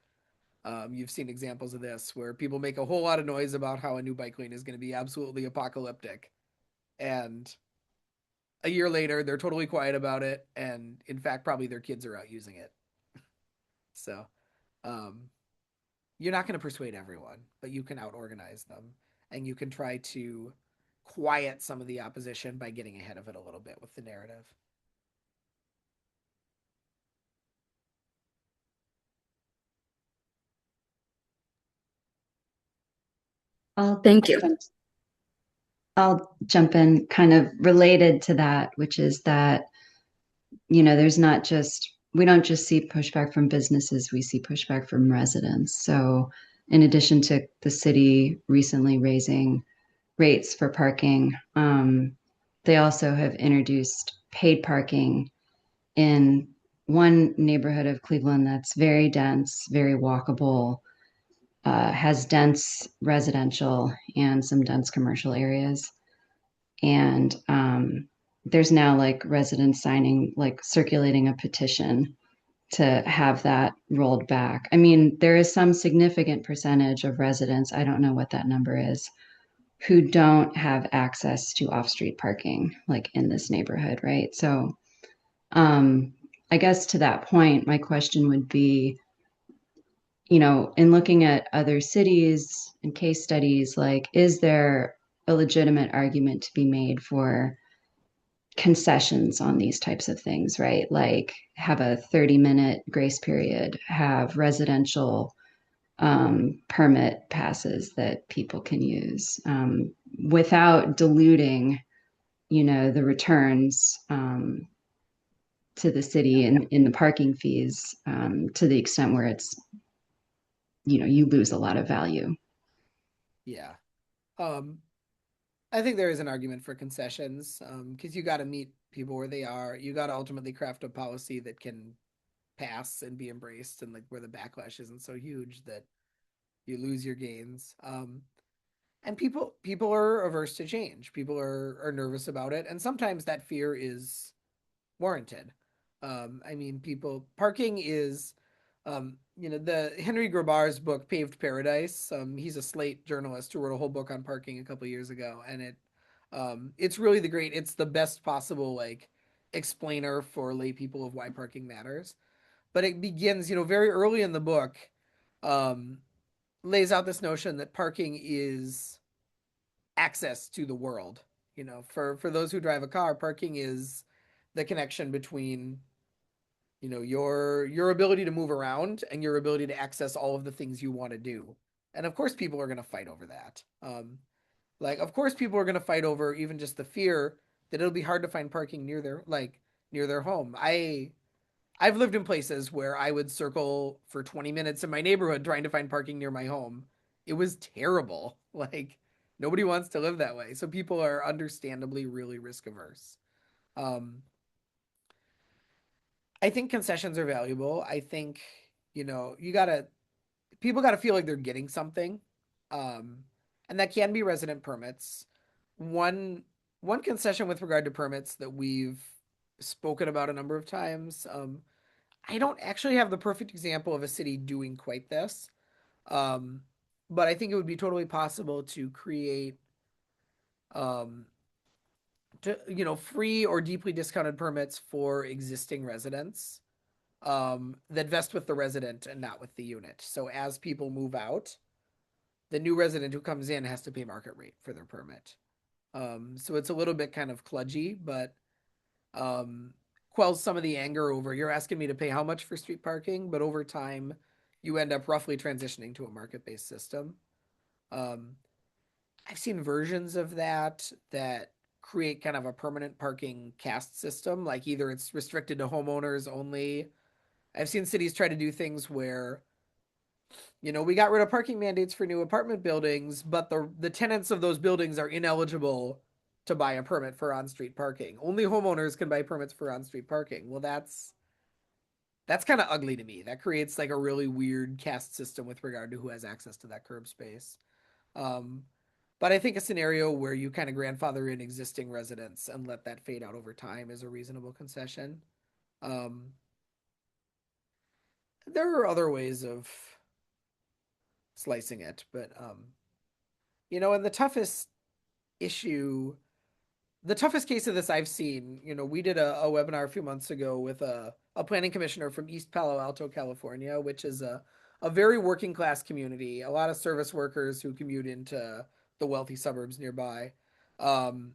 you've seen examples of this where people make a whole lot of noise about how a new bike lane is going to be absolutely apocalyptic, and A year later, they're totally quiet about it, and in fact, probably their kids are out using it. So, um, you're not going to persuade everyone, but you can out organize them, and you can try to quiet some of the opposition by getting ahead of it a little bit with the narrative. I'll Thank you. I'll jump in kind of related to that, which is that, there's not just, we don't just see pushback from businesses, we see pushback from residents. So, in addition to the city recently raising rates for parking, they also have introduced paid parking in one neighborhood of Cleveland that's very dense, very walkable, has dense residential and some dense commercial areas. And there's now like residents signing, like circulating a petition to have that rolled back. I mean, there is some significant percentage of residents, I don't know what that number is, who don't have access to off-street parking, like in this neighborhood, right? So um, I guess to that point, my question would be, in looking at other cities and case studies, like, is there a legitimate argument to be made for concessions on these types of things, right? Like have a 30-minute grace period, have residential permit passes that people can use without diluting, the returns to the city and in the parking fees to the extent where it's, you lose a lot of value. Yeah. Um, I think there is an argument for concessions because you got to meet people where they are. You got to ultimately craft a policy that can pass and be embraced, and like where the backlash isn't so huge that you lose your gains. And people are averse to change. People are nervous about it, and sometimes that fear is warranted. I mean, people parking is, the Henry Grabar's book Paved Paradise. He's a Slate journalist who wrote a whole book on parking a couple years ago, and it's really it's the best possible like explainer for lay people of why parking matters. But it begins, very early in the book, um, lays out this notion that parking is access to the world. For those who drive a car, parking is the connection between your ability to move around and your ability to access all of the things you want to do. And of course people are going to fight over that. Like of course people are going to fight over even just the fear that it'll be hard to find parking near their home. I've lived in places where I would circle for 20 minutes in my neighborhood trying to find parking near my home. It was terrible. Like nobody wants to live that way. So people are understandably really risk averse. Um, I think concessions are valuable. I think, you gotta people gotta feel like they're getting something. Um, and that can be resident permits. One one concession with regard to permits that we've spoken about a number of times. I don't actually have the perfect example of a city doing quite this. Um, but I think it would be totally possible to create um, free or deeply discounted permits for existing residents that vest with the resident and not with the unit. So as people move out, the new resident who comes in has to pay market rate for their permit. So it's a little bit kind of kludgy, but um, quells some of the anger over you're asking me to pay how much for street parking, but over time you end up roughly transitioning to a market-based system. Um, I've seen versions of that create kind of a permanent parking caste system, like either it's restricted to homeowners only. I've seen cities try to do things where, we got rid of parking mandates for new apartment buildings, but the tenants of those buildings are ineligible to buy a permit for on-street parking. Only homeowners can buy permits for on-street parking. Well, that's kind of ugly to me. That creates like a really weird caste system with regard to who has access to that curb space. Um, but I think a scenario where you kind of grandfather in existing residents and let that fade out over time is a reasonable concession. Um, there are other ways of slicing it, but and the toughest issue the toughest case of this I've seen, we did a webinar a few months ago with a planning commissioner from East Palo Alto, California, which is a very working class community, a lot of service workers who commute into the wealthy suburbs nearby. Um,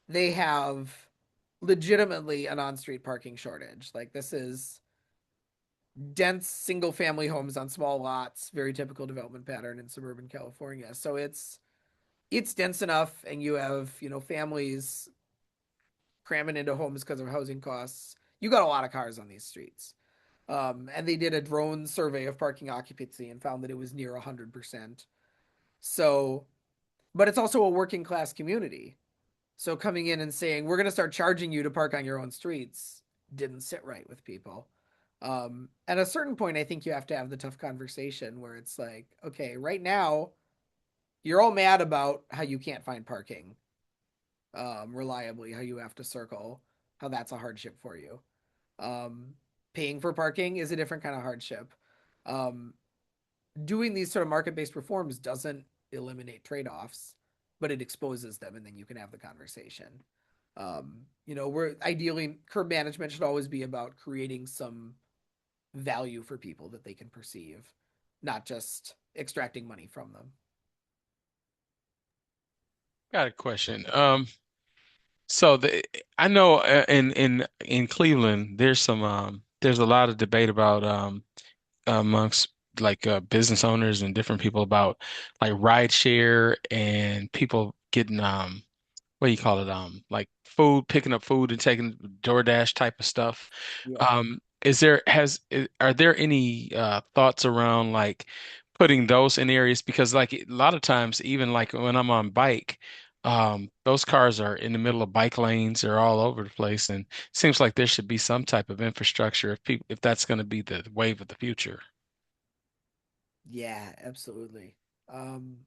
they have legitimately an on-street parking shortage. Like, this is dense single family homes on small lots, very typical development pattern in suburban California. So it's dense enough, and you have, families cramming into homes because of housing costs. You got a lot of cars on these streets. And they did a drone survey of parking occupancy and found that it was near 100%. So, but it's also a working class community. So coming in and saying, we're going to start charging you to park on your own streets didn't sit right with people. At a certain point, I think you have to have the tough conversation where it's like, okay, right now, you're all mad about how you can't find parking reliably, how you have to circle, how that's a hardship for you. Um, Paying for parking is a different kind of hardship. Um, Doing these sort of market-based reforms doesn't eliminate trade-offs, but it exposes them, and then you can have the conversation. We're ideally curb management should always be about creating some value for people that they can perceive, not just extracting money from them. Got a question. So I know in Cleveland there's a lot of debate about amongst like business owners and different people about like ride share and people getting what do you call it? Like food, picking up food and taking DoorDash type of stuff. Yeah. Are there any thoughts around like putting those in areas? Because like a lot of times, even like when I'm on bike, those cars are in the middle of bike lanes, they're all over the place, and it seems like there should be some type of infrastructure if that's going to be the wave of the future. Yeah, absolutely. Um,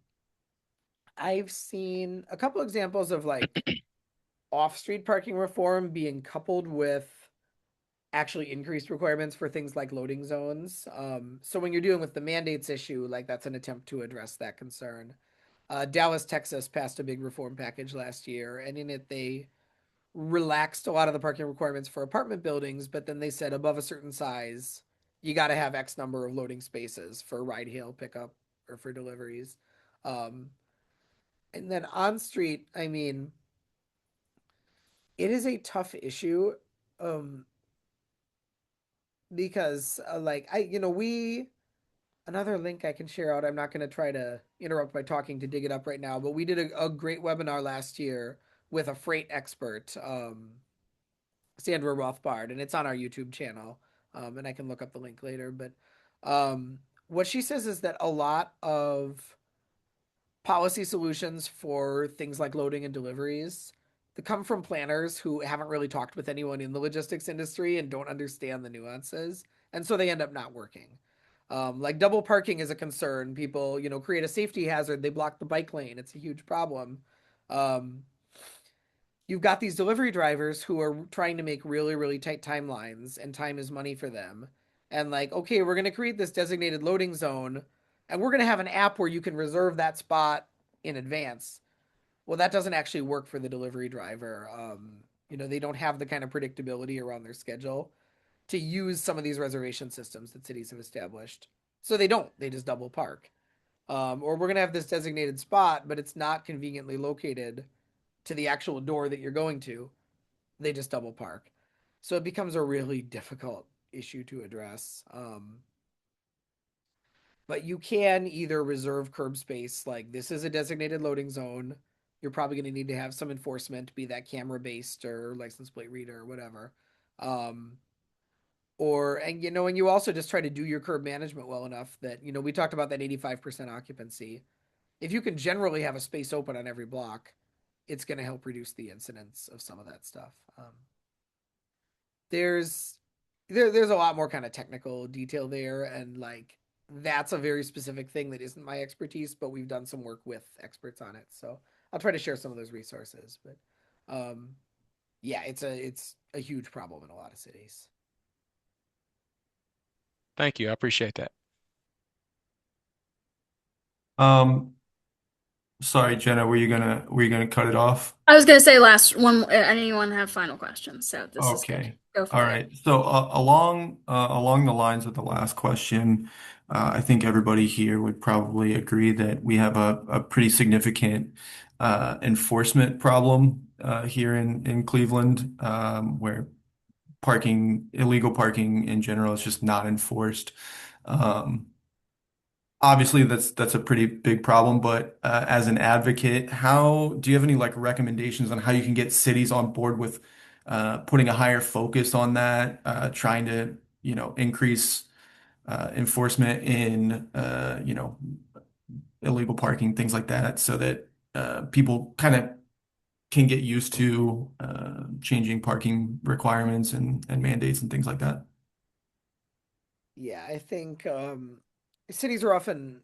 I've seen a couple examples of like off-street parking reform being coupled with actually increased requirements for things like loading zones. So when you're dealing with the mandates issue, like that's an attempt to address that concern. Dallas, Texas passed a big reform package last year, and in it they relaxed a lot of the parking requirements for apartment buildings, but then they said above a certain size, you got to have X number of loading spaces for ride hail pickup or for deliveries. Um, and then on street, I mean, it is a tough issue um, because, like, another link I can share out. I'm not going to try to interrupt my talking to dig it up right now, but we did a great webinar last year with a freight expert, Sandra Rothbard, and it's on our YouTube channel. And I can look up the link later. But what she says is that a lot of policy solutions for things like loading and deliveries that come from planners who haven't really talked with anyone in the logistics industry and don't understand the nuances, and so they end up not working. Like double parking is a concern. People, create a safety hazard. They block the bike lane. It's a huge problem. Um, you've got these delivery drivers who are trying to make really, really tight timelines, and time is money for them. And like, okay, we're going to create this designated loading zone, and we're going to have an app where you can reserve that spot in advance. Well, that doesn't actually work for the delivery driver. They don't have the kind of predictability around their schedule to use some of these reservation systems that cities have established. So they don't. They just double park. Or we're going to have this designated spot, but it's not conveniently located to the actual door that you're going to. They just double park. So it becomes a really difficult issue to address. But you can either reserve curb space, like this is a designated loading zone. You're probably going to need to have some enforcement, be that camera based or license plate reader or whatever. Um, and you also just try to do your curb management well enough that, we talked about that 85% occupancy. If you can generally have a space open on every block, it's going to help reduce the incidence of some of that stuff. There's there's a lot more kind of technical detail there, and like that's a very specific thing that isn't my expertise, but we've done some work with experts on it. So I'll try to share some of those resources. But um, yeah, it's a huge problem in a lot of cities. Thank you. I appreciate that. Um, Sorry, Jenna, were you gonna cut it off? I was going to say last one. Anyone have final questions? So this is good. Okay. Go All for it. right. So along the lines of the last question, I think everybody here would probably agree that we have a pretty significant enforcement problem here in Cleveland, where illegal parking in general is just not enforced. Um, Obviously, that's a pretty big problem, but as an advocate, how do you have any like recommendations on how you can get cities on board with putting a higher focus on that, trying to, increase enforcement in, illegal parking, things like that, so that people kind of can get used to changing parking requirements and mandates and things like that? Yeah, I think cities are often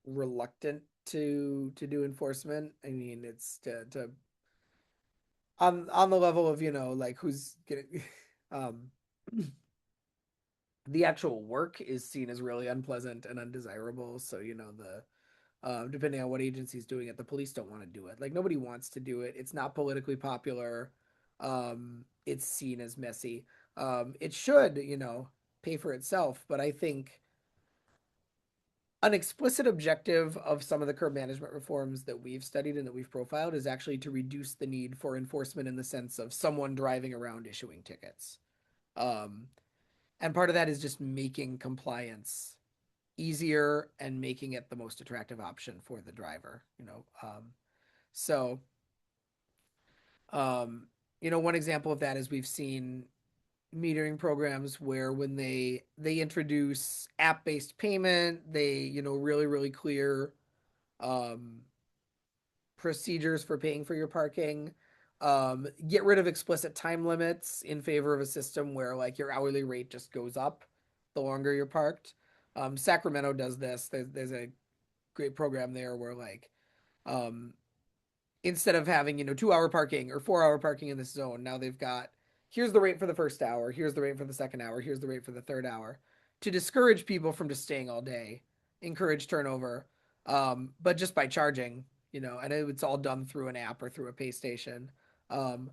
reluctant to do enforcement. I mean, it's to on the level of, like who's getting um the actual work is seen as really unpleasant and undesirable. So, the depending on what agency's doing it, the police don't want to do it. Like nobody wants to do it. It's not politically popular. It's seen as messy. It should, pay for itself, but I think an explicit objective of some of the curb management reforms that we've studied and that we've profiled is actually to reduce the need for enforcement in the sense of someone driving around issuing tickets. Um, and part of that is just making compliance easier and making it the most attractive option for the driver, So, um, one example of that is we've seen metering programs where when they introduce app-based payment, they, really clear um, procedures for paying for your parking. Get rid of explicit time limits in favor of a system where like your hourly rate just goes up the longer you're parked. Sacramento does this. There's a great program there where like um, instead of having 2 hour parking or 4 hour parking in this zone, now they've got here's the rate for the first hour, here's the rate for the second hour, here's the rate for the third hour to discourage people from just staying all day, encourage turnover, but just by charging, and it's all done through an app or through a pay station. Um,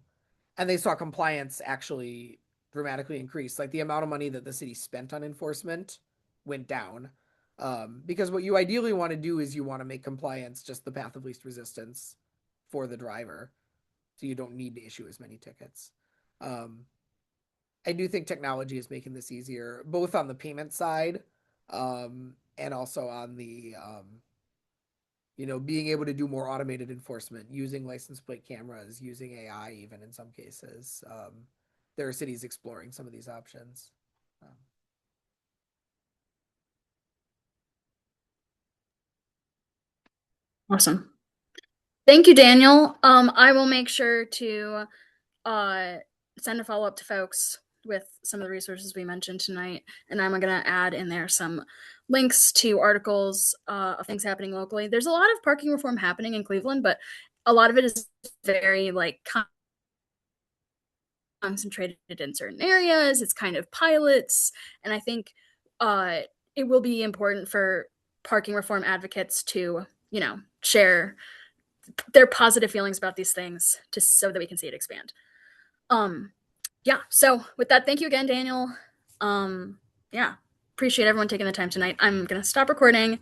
and they saw compliance actually dramatically increase. Like the amount of money that the city spent on enforcement went down. Because what you ideally want to do is you want to make compliance just the path of least resistance for the driver, so you don't need to issue as many tickets. Um, I do think technology is making this easier, both on the payment side, and also on the being able to do more automated enforcement using license plate cameras, using AI, even in some cases. There are cities exploring some of these options. Um, Awesome. Thank you, Daniel. I will make sure to uh, send a follow up to folks with some of the resources we mentioned tonight, and I'm gonna add in there some links to articles of things happening locally. There's a lot of parking reform happening in Cleveland, but a lot of it is very like concentrated in certain areas. It's kind of pilots, and I think uh, it will be important for parking reform advocates to share their positive feelings about these things to so that we can see it expand. Um, yeah. So with that, thank you again, Daniel. Yeah, appreciate everyone taking the time tonight. I'm gonna stop recording.